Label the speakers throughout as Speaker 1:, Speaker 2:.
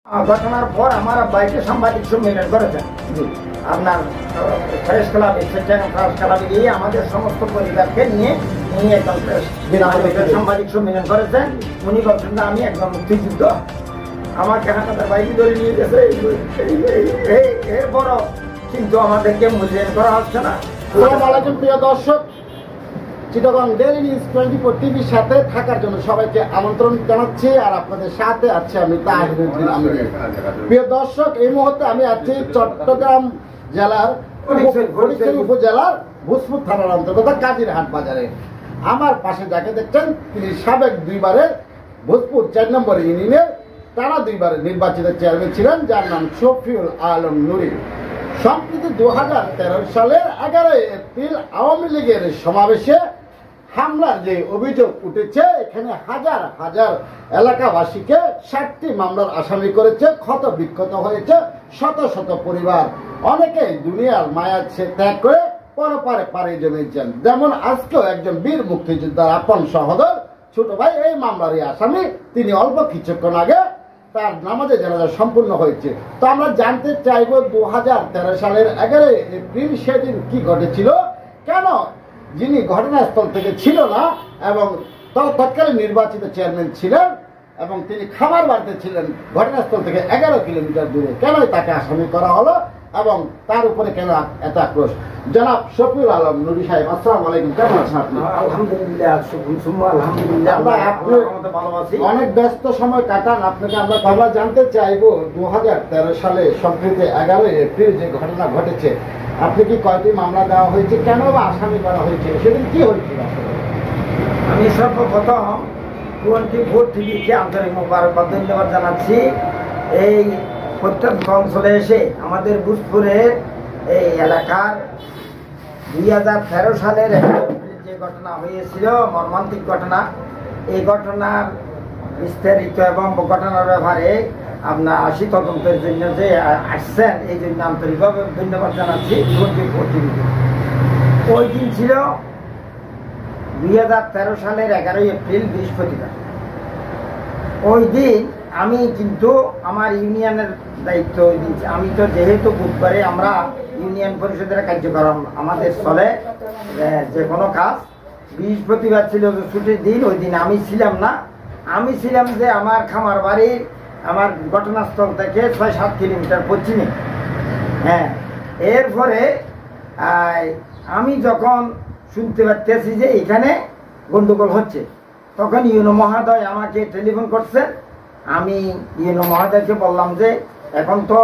Speaker 1: ঘটনার পর আমার বাইকে সাংবাদিক সম্মেলন করেছেন আপনার প্রেস ক্লাবে, প্রেস ক্লাবে গিয়ে আমাদের সমস্ত পরিবারকে নিয়ে উনি একদম সাংবাদিক সম্মেলন করেছেন। উনি বলছেন যে আমি একদম মুক্তিযুদ্ধ, আমাকে হাঁটাতে বাইকে ধরে নিয়ে গেছে, এর বড় কিন্তু আমাদেরকে মূল্যায়ন করা হচ্ছে না।
Speaker 2: আসসালামু আলাইকুম প্রিয় দর্শক, চিটাগং ডেইলি নিউজ 24 টিভির সাথে থাকার জন্য সবাইকে আমন্ত্রণ জানাচ্ছি। আর আপনাদের সাথে আছে আমি তাহিরুদ্দিন আমির। প্রিয় দর্শক, এই মুহূর্তে আমি আছি চট্টগ্রাম জেলার ফটিকছড়ি উপজেলার ভূসপুর থানার অন্তর্গত কাজিরহাট বাজারে। আমার পাশে যাকে দেখছেন তিনি সাবেক দুইবারের ভূসপুর 4 নম্বর ইউনিয়নের টানা দুইবারের নির্বাচিত চেয়ারম্যান ছিলেন, যার নাম শফিউল আলম নুরি। সম্প্রতি 2013 সালের 11 এপ্রিল আওয়ামী লীগের সমাবেশে হামলার যে অভিযোগ উঠেছে, এখানে হাজার হাজার এলাকাবাসীকে 60টি মামলার আসামি করেছে, ক্ষত বিক্ষত হয়েছে শত শত পরিবার। অনেকে দুনিয়ার মায়া ত্যাগ করে পরপারে পাড়ি জমিয়েছেন। যেমন আজকেও একজন বীর মুক্তিযোদ্ধার আপন সহোদর ছোট ভাই এই মামলারই আসামি। তিনি অল্প কিছুক্ষণ আগে তার নামাজে জানাজা সম্পূর্ণ হয়েছে। তো আমরা জানতে চাইব 2013 সালের 11 এপ্রিল সেদিন কি ঘটেছিল, কেন যিনি ঘটনাস্থল থেকে ছিল না এবং তৎকালীন নির্বাচিত চেয়ারম্যান ছিলেন এবং তিনি খাবার বাড়িতে ছিলেন ঘটনাস্থল থেকে 11 কিলোমিটার দূরে, কেন তাকে আসামি করা হলো এবং তার উপরে কেন এত আক্রোশ। জনাব শফিউল আলম নুরি সাহেব, আসসালামু আলাইকুম, কেমন আছেন আপনি?
Speaker 1: আলহামদুলিল্লাহ, আলহামদুলিল্লাহ, ভালো আছি।
Speaker 2: অনেক ব্যস্ত সময় কাটান, আপনাকে আমরা জানতে চাইবো 2013 সালে সম্প্রতি 11 এপ্রিল যে ঘটনা ঘটেছে, আপনি কি কয়টি মামলা দেওয়া হয়েছে, কেন বা আসামি করা হয়েছিল, সেদিন কি হয়েছিল?
Speaker 1: আমি সর্বপ্রথম 24 টিভিকে আন্তরিক মোবারকবাদ ধন্যবাদ জানাচ্ছি। এই প্রত্যন্ত অঞ্চলে এসে আমাদের ভূসপুরের এই এলাকার 2013 সালের যে ঘটনা হয়েছিল, মর্মান্তিক ঘটনা, এই ঘটনার বিস্তারিত এবং ঘটনার ব্যাপারে আপনার আসি তদন্তের জন্য যে আসছেন, এই জন্য আন্তরিকভাবে ধন্যবাদ জানাচ্ছি 24 টিভিকে। ওই দিন ছিল 2013 সালের 11 এপ্রিল বৃহস্পতিবার। ওই দিন আমি কিন্তু আমার ইউনিয়নের দায়িত্ব দিচ্ছি। আমি তো যেহেতু বুধবারে আমরা ইউনিয়ন পরিষদের কার্যক্রম আমাদের চলে, যে কোনো কাজ, বৃহস্পতিবার ছিল যে ছুটির দিন, ওই দিন আমি ছিলাম না। আমি ছিলাম যে আমার খামার বাড়ির আমার ঘটনাস্থল থেকে 6-7 কিলোমিটার পশ্চিমে। হ্যাঁ, এরপরে আমি যখন শুনতে পারতেছি যে এখানে গন্ডগোল হচ্ছে, তখন ইউনো মহোদয় আমাকে টেলিফোন করছেন। আমি ইউনো মহোদয়কে বললাম যে এখন তো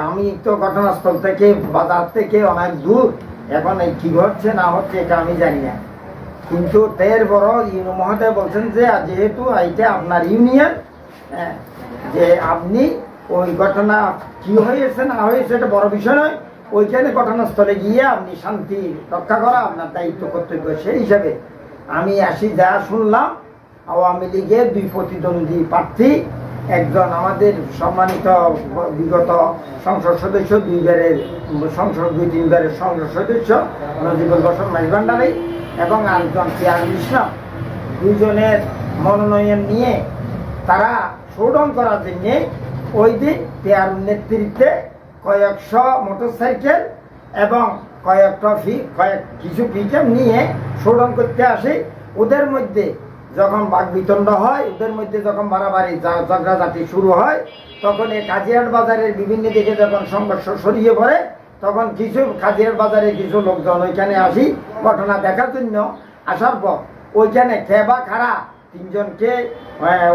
Speaker 1: আমি তো ঘটনাস্থল থেকে বাজার থেকে অনেক দূর, এখন এই কী হচ্ছে না হচ্ছে এটা আমি জানি না। কিন্তু এর বড় ইউনো মহোদয় বলছেন যে যেহেতু এইটা আপনার ইউনিয়ন, যে আপনি ওই ঘটনা কি হয়েছে না হয়েছে এটা বড় বিষয় নয়, ওইখানে ঘটনাস্থলে গিয়ে আপনি শান্তি রক্ষা করা আপনার দায়িত্ব কর্তব্য। সেই হিসাবে আমি আসি, যা শুনলাম আওয়ামী লীগের 2 প্রতিদ্বন্দ্বী প্রার্থী, একজন আমাদের সম্মানিত বিগত সংসদ সদস্য, 2-3বারের সংসদ সদস্য নজিবুল হোসেন মাইজভান্ডারী এবং আরেকজন চেয়ারম্যান ইসলাম, দুজনের মনোনয়ন নিয়ে তারা শোডাউন করার জন্যে ওই দিন চেয়ারম্যান নেতৃত্বে কয়েকশো মোটরসাইকেল এবং কিছু পিকআপ নিয়ে শোডাউন করতে আসে। ওদের মধ্যে যখন বাকবিতণ্ড হয়, ওদের মধ্যে যখন বাড়াবাড়ি ঝগড়াঝাটি শুরু হয়, তখন এই কাজিরহাট বাজারের বিভিন্ন দিকে যখন সংঘর্ষ ছড়িয়ে পড়ে, তখন কিছু কাজিরহাট বাজারে কিছু লোকজন ওইখানে আসি ঘটনা দেখার জন্য। আসার পর ওইখানে খেবা খাড়া 3 জনকে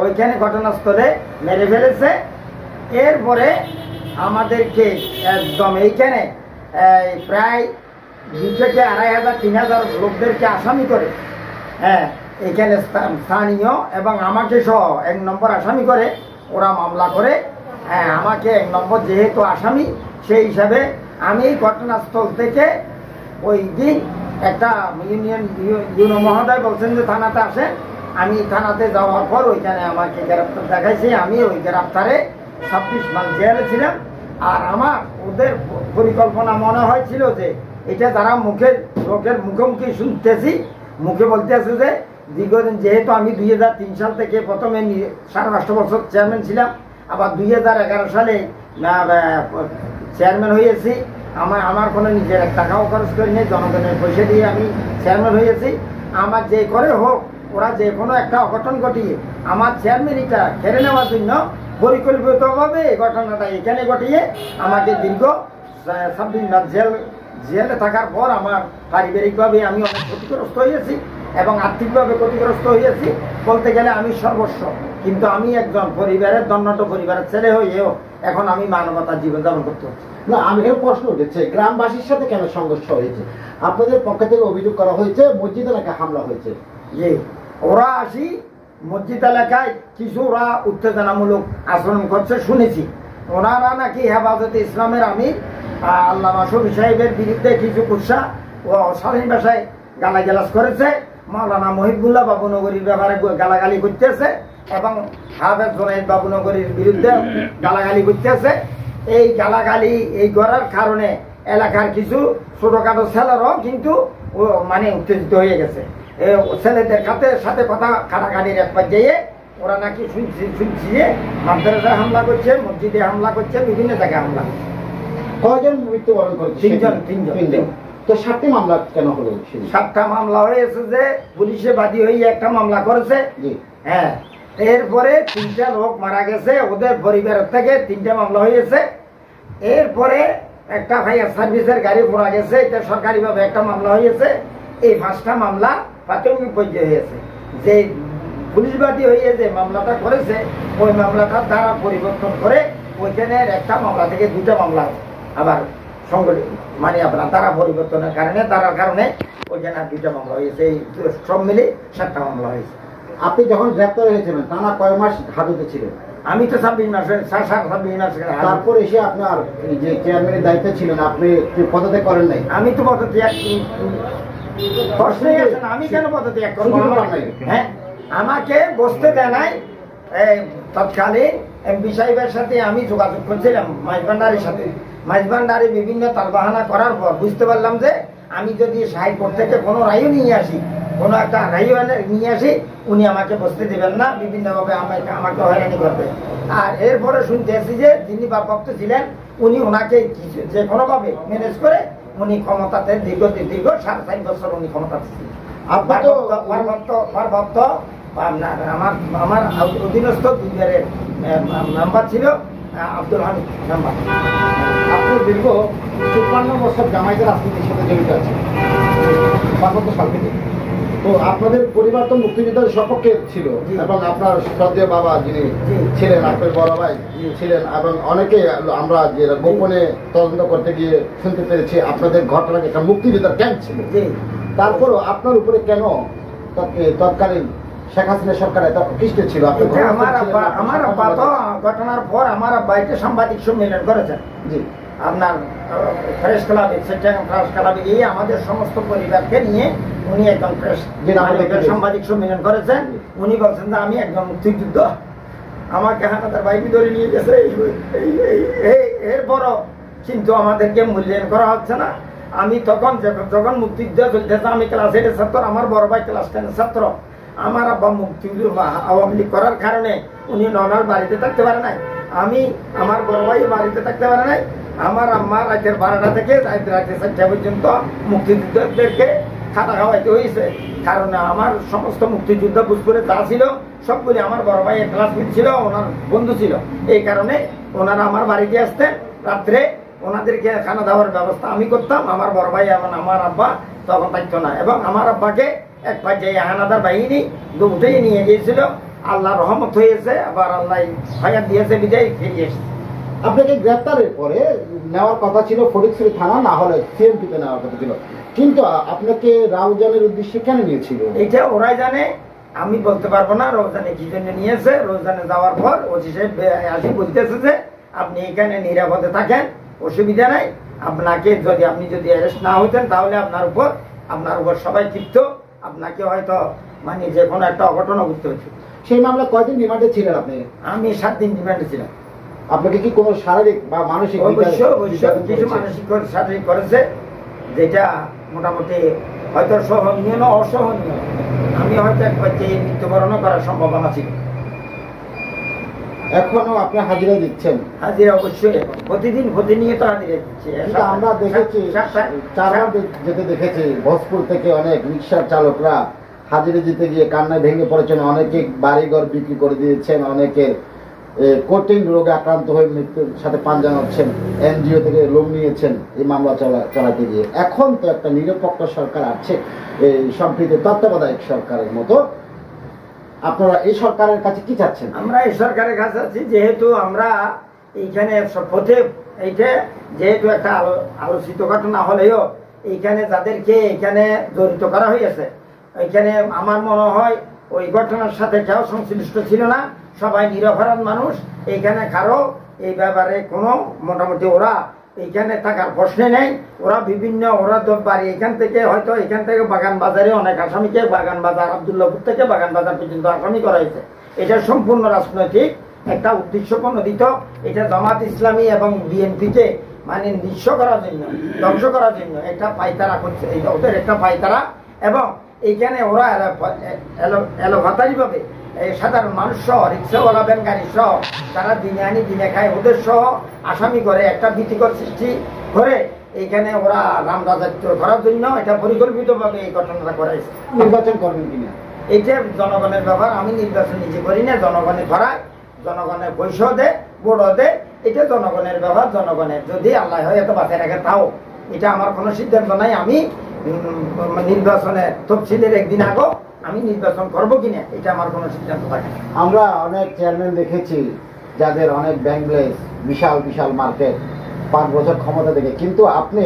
Speaker 1: ওইখানে ঘটনাস্থলে মেরে ফেলেছে। এরপরে আমাদেরকে একদম এইখানে প্রায় 2 থেকে 2500-3000 লোকদেরকে আসামি করে, এইখানে স্থানীয় এবং আমাকে সহ 1 নম্বর আসামি করে ওরা মামলা করে। আমাকে 1 নম্বর যেহেতু আসামি, সেই হিসাবে আমি ঘটনাস্থল থেকে ওই দিন একটা ইউনো মহোদয় বলছেন যে থানাতে আসেন। আমি থানাতে যাওয়ার পর ওইখানে আমাকে গ্রেপ্তার দেখাইছে। আমি ওই গ্রেপ্তারে 26 মাস জেলে ছিলাম। আর আমার ওদের পরিকল্পনা মনে হয়েছিল যে এটা যারা লোকের মুখোমুখি শুনতেছি, মুখে বলতে আছে যে দীর্ঘদিন যেহেতু আমি 2003 সাল থেকে প্রথমে 5.5 বছর চেয়ারম্যান ছিলাম, আবার 2011 সালে চেয়ারম্যান হয়েছি। আমার কোনো নিজের এক টাকাও খরচ করি নেই, জনগণের পয়সা দিয়ে আমি চেয়ারম্যান হয়েছি। আমার যে করে হোক ওরা যে কোনো একটা অঘটন ঘটিয়ে আমার চেয়ারম্যানিটা কেড়ে নেওয়ার জন্য পরিকল্পিতভাবে এই ঘটনাটা এখানে ঘটিয়ে আমাকে দীর্ঘ 26 মাস জেলে থাকার পর আমার পারিবারিকভাবে আমি অনেক ক্ষতিগ্রস্ত হয়েছি এবং আর্থিকভাবে ক্ষতিগ্রস্ত হয়েছি। বলতে গেলে আমি সর্বস্ব, কিন্তু আমি একজন পরিবারের দন্নত পরিবারের ছেলে হয়েও এখন আমি মানবতার জীবনযাপন করতে হচ্ছে।
Speaker 2: না, আমি এর প্রশ্ন উঠেছে গ্রামবাসীর সাথে কেন সংঘর্ষ হয়েছে? আপনাদের পক্ষ থেকে অভিযোগ করা হয়েছে মসজিদ এলাকায় হামলা হয়েছে।
Speaker 1: যে ওরা আসি মসজিদ এলাকায় কিছু ওরা উত্তেজনামূলক আচরণ করছে শুনেছি। ওনারা নাকি হেফাজতে ইসলামের আমির আল্লামা শফি সাহেবের বিরুদ্ধে কিছু কুৎসা ও অশালীন ভাষায় গালাগালাজ করেছে। মাওলানা মহিবুল্লাহ বাবুনগরীর ব্যাপারে গালাগালি করতেছে এবং হাফেজ জুনাইদ বাবুনগরীর বিরুদ্ধে গালাগালি করতেছে। এই গালাগালি এই করার কারণে এলাকার কিছু ছোটখাটো ছেলেরাও কিন্তু মানে উত্তেজিত হয়ে গেছে। ছেলেদের সাথে কথা কাটাকাটির এক পর্যায়ে ওরা নাকি শুনছি যে মাদ্রাসায় হামলা করছে, মসজিদে হামলা করছে, বিভিন্ন জায়গায় হামলা করছে।
Speaker 2: কয়জন মৃত্যুবরণ করেছে? তিনজন। তো 7টি মামলা কেন হলো?
Speaker 1: 7টা মামলা হয়েছে যে পুলিশে বাদী হয়ে একটা মামলা করেছে। হ্যাঁ, এরপরে 3টা লোক মারা গেছে, ওদের পরিবারের থেকে 3টা মামলা হয়েছে। এরপরে একটা ফায়ার সার্ভিসের গাড়ি পড়া গেছে, এটা সরকারিভাবে একটা মামলা হয়েছে। এই 5টা মামলা প্রাথমিক পর্যায়ে হয়েছে। যে পুলিশবাদী হয়ে যে মামলাটা করেছে ওই মামলাটার দ্বারা পরিবর্তন করে ওইখানে একটা মামলা থেকে 2টা মামলা আবার সংগঠিত মানে আপনার দ্বারা পরিবর্তনের কারণে ওইখানে 2টা মামলা হয়েছে। এই সব মিলে 7টা মামলা হয়েছে।
Speaker 2: আপনি যখন গ্রেপ্তার হয়েছিলেন টানা কয় মাস হাজতে ছিলেন?
Speaker 1: আমি তো 26 মাসের 26 মাসের।
Speaker 2: তারপর এসে আপনার যে চেয়ারম্যানের দায়িত্বে ছিলেন আপনি পদত্যাগ করেন নাই?
Speaker 1: আমি তো পদত্যাগ প্রশ্নই আসে না, আমি কেন পদত্যাগ করবো? হ্যাঁ, আমাকে বসতে দেয় নাই। তৎকালীন এমপি সাহেবের সাথে আমি যোগাযোগ করছিলাম মাইজভান্ডারির সাথে। মাইজভান্ডারি বিভিন্ন তালবাহানা করার পর বুঝতে পারলাম যে আমি যদি হাইকোর্ট থেকে কোনো রায়ও নিয়ে আসি, কোনো একটা রায়ও নিয়ে আসি, উনি আমাকে বসতে দেবেন না, বিভিন্নভাবে আমাকে হয়রানি করবে। আর এরপরে শুনতে এসেছি যে যিনি ভারপ্রাপ্ত ছিলেন উনি ওনাকে যে কোনোভাবে ম্যানেজ করে উনি ক্ষমতাতে দীর্ঘ 4.5 বছর উনি ক্ষমতা ছিলেন। ভারপ্রাপ্ত আমার অধীনস্থ দুইবারের মেম্বার ছিল আব্দুল হামিদ মেম্বার।
Speaker 2: আপনি দীর্ঘ 54 বছর জামায়াতের রাজনীতির সাথে জড়িত আছেন 52 সাল থেকে। তো আপনাদের পরিবার তো মুক্তিযোদ্ধার সপক্ষে ছিল এবং আপনার শ্রদ্ধেয় বাবা যিনি ছিলেন, আপনার বড় ভাই ছিলেন, এবং অনেকে আমরা যে গোপনে তদন্ত করতে গিয়ে শুনতে পেরেছি আপনাদের ঘটনাকে একটা মুক্তিযোদ্ধার ক্যাম্প ছিল। তারপরও আপনার উপরে কেন তৎকালীন শেখ হাসিনা সরকার এত কৃষ্ট ছিল?
Speaker 1: আমার আব্বা তো ঘটনার পর আমার আব্বা একটা সাংবাদিক সম্মেলন করেছেন। জি, আপনার প্রেস ক্লাবে, প্রেস ক্লাবে গিয়ে আমাদের সমস্ত পরিবারকে নিয়ে উনি একজন সাংবাদিক সম্মেলন করেছেন। উনি বলছেন যে আমি একজন মুক্তিযুদ্ধ, আমাকে হানাদার বাইকে ধরে নিয়ে গেছে। এরপরও কিন্তু আমাদেরকে মূল্যায়ন করা হচ্ছে না। আমি যখন মুক্তিযুদ্ধ চলতেছে আমি ক্লাস 8-এর ছাত্র, আমার বড় ভাই ক্লাস 10-এর ছাত্র। আমার আব্বা মুক্তিযুদ্ধ আওয়ামী লীগ করার কারণে উনি ননার বাড়িতে থাকতে পারে নাই, আমি আমার বড় ভাই বাড়িতে থাকতে পারে নাই। আমার আম্মা রাতের 12টা থেকে রাতে 4টা পর্যন্ত মুক্তিযুদ্ধদেরকে খাতা খাওয়াইতে হয়েছে। কারণ আমার সমস্ত মুক্তিযুদ্ধ ভোজপুরে যা ছিল সবগুলি আমার বড় ভাইয়ের ক্লাসমেট ছিল, ওনার বন্ধু ছিল। এই কারণে ওনারা আমার বাড়িতে আসতেন রাত্রে, ওনাদেরকে খানা দেওয়ার ব্যবস্থা আমি করতাম। আমার বড় ভাই এবং আমার আব্বা তখন থাকতো না, এবং আমার আব্বাকে এক পর্যায়ে হানাদার বাহিনী উঠেই নিয়ে গিয়েছিল। আল্লাহ রহমত হয়েছে, আবার আল্লাহ হায়াত দিয়েছে, বিদায় ফিরে এসেছে।
Speaker 2: আপনাকে গ্রেপ্তারের পরে নেওয়ার কথা ছিল ফটিকছড়ি থানা, না হলে সিএমপিতে নেওয়ার কথা ছিল, কিন্তু আপনাকে রাউজানের উদ্দেশ্যে কেন নিয়েছিল?
Speaker 1: এটা ওরাই জানে, আমি বলতে পারবো না রোজানে কি জন্য নিয়েছে। রোজানে যাওয়ার পর ওসি সাহেব আসি বলতেছে যে আপনি এখানে নিরাপদে থাকেন, অসুবিধা নাই। আপনি যদি অ্যারেস্ট না হইতেন তাহলে আপনার উপর সবাই ক্ষিপ্ত, আপনাকে হয়তো মানে যে কোনো একটা অঘটন ঘটতে হচ্ছে।
Speaker 2: সেই মামলা কয়দিন রিমান্ডে ছিলেন আপনি?
Speaker 1: আমি 7 দিন রিমান্ডে ছিলাম।
Speaker 2: আপনাকে কি কোনো শারীরিক বা মানসিক?
Speaker 1: কিছু মানসিক শারীরিক করেছে, যেটা মোটামুটি হয়তো সহনীয় না অসহনীয়। আমি হয়তো এক পর্যায়ে মৃত্যুবরণ করার সম্ভাবনা ছিল।
Speaker 2: এখনো আপনি হাজিরা দিচ্ছেন?
Speaker 1: হাজিরা অবশ্যই প্রতিদিন প্রতিনিয়ত হাজিরা দিচ্ছি।
Speaker 2: কিন্তু আমরা দেখেছি, চারবার যেতে দেখেছি, ভোজপুর থেকে অনেক রিক্সার চালকরা হাজিরা দিতে গিয়ে কান্নায় ভেঙে পড়েছেন, অনেকে বাড়িঘর বিক্রি করে দিয়েছেন, অনেকে কঠিন রোগে আক্রান্ত হয়ে মৃত্যুর সাথে পাঞ্জা হচ্ছেন, এনজিও থেকে লোন নিয়েছেন এই মামলা চালাতে গিয়ে। এখন তো একটা নিরপেক্ষ সরকার আছে, এই সম্প্রীতি তত্ত্বাবধায়ক সরকারের মতো। আপনারা এই সরকারের কাছে কি চাচ্ছেন?
Speaker 1: আমরা এই সরকারের কাছে আছি, যেহেতু আমরা এইখানে পথে এইটা যেহেতু একটা আলোচিত ঘটনা হলেও এইখানে যাদেরকে এখানে জড়িত করা হয়েছে, এইখানে আমার মনে হয় ওই ঘটনার সাথে কেউ সংশ্লিষ্ট ছিল না, সবাই নিরপরাধ মানুষ। এইখানে কারো এই ব্যাপারে কোনো মোটামুটি ওরা এইখানে থাকার প্রশ্নে নেই। ওরা বিভিন্ন ওরা বাড়ি এখান থেকে হয়তো এখান থেকে বাগান বাজারে অনেক আসামিকে বাগান বাজার আবদুল্লাপুর থেকে বাগান বাজার পর্যন্ত আসামি করা হয়েছে। এটা সম্পূর্ণ রাজনৈতিক একটা উদ্দেশ্য প্রণোদিত। এটা জামাত ইসলামী এবং বিএনপিকে মানে নিঃস্ব করার জন্য, ধ্বংস করার জন্য একটা পায়তারা করছে, ওদের একটা পায়তারা। এবং এইখানে ওরা এলোভাতারি ভাবে সাধারণ মানুষ সহ, রিক্সাওয়ালা ভ্যান গাড়ি সহ, তারা দিনে আনি দিনে খায়, ওদের সহ আসামি করে একটা ভীতিকর সৃষ্টি করে এইখানে ওরা রামরাজত্ব করার জন্য এটা পরিকল্পিতভাবে এই ঘটনাটা করাইছে।
Speaker 2: নির্বাচন করবেন কিনা
Speaker 1: এটা জনগণের ব্যাপার। আমি নির্বাচন নিজে করি না, জনগণের ধরায়, জনগণের পয়সা দেয়, বড় দেয়, এটা জনগণের ব্যাপার। জনগণের যদি আল্লাহ হয় এত বাঁচিয়ে রাখে তাও, এটা আমার কোনো সিদ্ধান্ত নাই। আমি নির্বাচনের তফসিলের একদিন আগো আমি নির্বাচন করবো কিনা এটা আমার কোনো সিদ্ধান্ত থাকে।
Speaker 2: আমরা অনেক চেয়ারম্যান দেখেছি যাদের অনেক ব্যাংক ব্যালেন্স, বিশাল বিশাল মার্কেট, 5 বছর ক্ষমতা দেখে, কিন্তু আপনি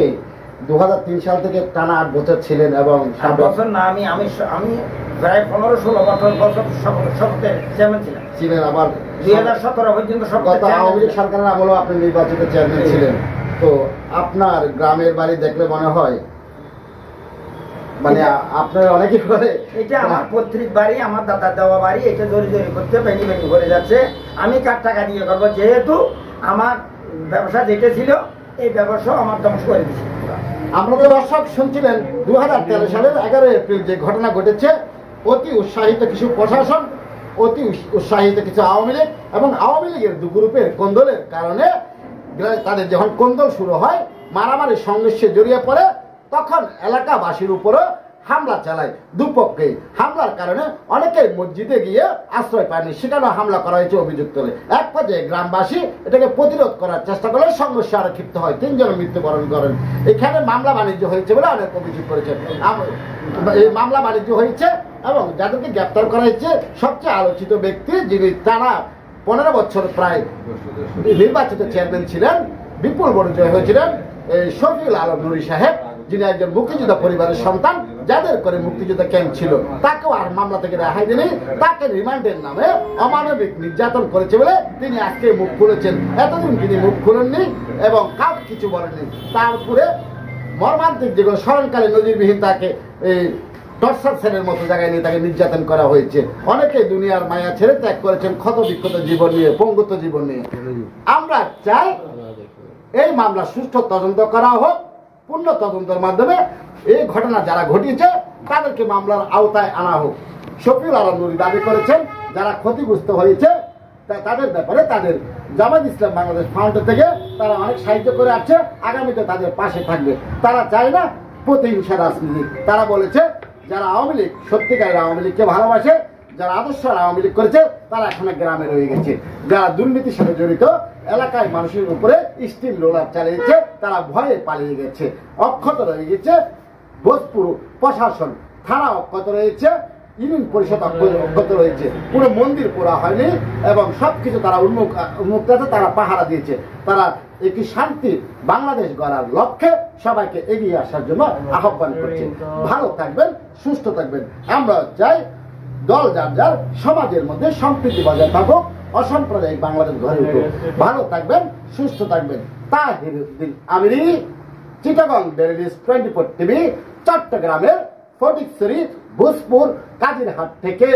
Speaker 2: 2003 সাল থেকে টানা 8 বছর ছিলেন এবং
Speaker 1: 8 বছর না, আমি প্রায় 15-16 বছর শপথের চেয়ারম্যান ছিলেন। আবার 2017 পর্যন্ত
Speaker 2: গত আওয়ামী লীগ সরকারের আমলেও আপনি নির্বাচিত চেয়ারম্যান ছিলেন। তো আপনার গ্রামের বাড়ি দেখলে মনে হয় মানে আপনার অনেকে করে
Speaker 1: এটা আমার পৈতৃক বাড়ি, আমার দাদার দেওয়া বাড়ি, এটা জোরে জোরে করতে ভেঙে ভেঙে ভরে যাচ্ছে। আমি কার টাকা দিয়ে করবো, যেহেতু আমার ব্যবসা যেটা ছিল এই ব্যবসা আমার ধ্বংস করে দিচ্ছে।
Speaker 2: আমরা তো দর্শক শুনছিলেন 2013 সালের 11 এপ্রিল যে ঘটনা ঘটেছে, অতি উৎসাহিত কিছু প্রশাসন, অতি উৎসাহিত কিছু আওয়ামী লীগ এবং আওয়ামী লীগের দু গ্রুপের কোন্দলের কারণে তাদের যখন কোন্দল শুরু হয়, মারামারি সংঘর্ষে জড়িয়ে পড়ে, তখন এলাকাবাসীর উপরে হামলা চালায় দুপক্ষে। হামলার কারণে অনেকেই মসজিদে গিয়ে আশ্রয় পায়নি, সেখানেও হামলা করা হয়েছে অভিযোগ তোলে। এক পর্যায়ে গ্রামবাসী এটাকে প্রতিরোধ করার চেষ্টা করলে সংঘর্ষে আরো ক্ষিপ্ত হয়, 3 জন মৃত্যুবরণ করেন। এখানে মামলা বাণিজ্য হয়েছে বলে অনেক অভিযোগ করেছে। এই মামলা বাণিজ্য হয়েছে এবং যাদেরকে গ্রেপ্তার করা হয়েছে, সবচেয়ে আলোচিত ব্যক্তি যিনি টানা 15 বছর প্রায় নির্বাচিত চেয়ারম্যান ছিলেন, বিপুল ভোটে জয় হয়েছিলেন, শফিউল আলম নুরি সাহেব, যিনি একজন মুক্তিযোদ্ধা পরিবারের সন্তান, যাদের করে মুক্তিযোদ্ধা ক্যাম্প ছিল, তাকেও আর মামলা থেকে রেহাই দেয়নি। তাকে রিমান্ডের নামে অমানবিক নির্যাতন করেছে বলে তিনি আজকে মুখ খুলেছেন। এতদিন তিনি মুখ খুলেননি এবং কাউকে কিছু বলেননি। তারপরে মর্মান্তিক যেগুলো স্মরণকালে নজিরবিহীন তাকে টর্চার সেলের মতো জায়গায় নিয়ে তাকে নির্যাতন করা হয়েছে। অনেকে দুনিয়ার মায়া ছেড়ে ত্যাগ করেছেন ক্ষত বিক্ষত জীবন নিয়ে, পঙ্গুত্ব জীবন নিয়ে। আমরা চাই এই মামলা সুষ্ঠু তদন্ত করা হোক, পূর্ণ তদন্তের মাধ্যমে এই ঘটনা যারা ঘটিয়েছে তাদেরকে মামলার আওতায় আনা হোক। শফিউল আলম নুরি দাবি করেছেন যারা ক্ষতিগ্রস্ত হয়েছে তাদের ব্যাপারে তাদের জামাত ইসলাম বাংলাদেশ ফান্ড থেকে তারা অনেক সাহায্য করে আসছে, আগামীতে তাদের পাশে থাকবে। তারা চায় না প্রতিহিংসা রাজনীতি। তারা বলেছে যারা আওয়ামী লীগ, সত্যিকারের আওয়ামী লীগকে ভালোবাসে, যারা আদর্শ আওয়ামী লীগ করেছে, তারা এখানে গ্রামে রয়ে গেছে। যারা দুর্নীতির সাথে জড়িত, এলাকায় মানুষের উপরে স্টিম রোলার চালিয়েছে, তারা ভয়ে পালিয়ে গেছে। অক্ষত রয়ে গেছে ভোজপুর প্রশাসন, থানা অক্ষত রয়েছে, ইউনিয়ন পরিষদ অক্ষত রয়েছে, পুরো মন্দির পোড়া হয়নি এবং সবকিছু তারা উন্মুক্ত আছে, তারা পাহারা দিয়েছে। তারা একটি শান্তি বাংলাদেশ গড়ার লক্ষ্যে সবাইকে এগিয়ে আসার জন্য আহ্বান করছে। ভালো থাকবেন, সুস্থ থাকবেন। আমরা চাই দল যার যার সমাজের মধ্যে সম্প্রীতি বজায় থাকুক, অসাম্প্রদায়িক বাংলাদেশ গড়ে উঠুক। ভালো থাকবেন, সুস্থ থাকবেন। তাহিরউদ্দিন আমিরি, চিটাগং ডেইলি নিউজ 24 টিভি, চট্টগ্রামের ফটিকছড়ি, ভোজপুর, কাজিরহাট থেকে।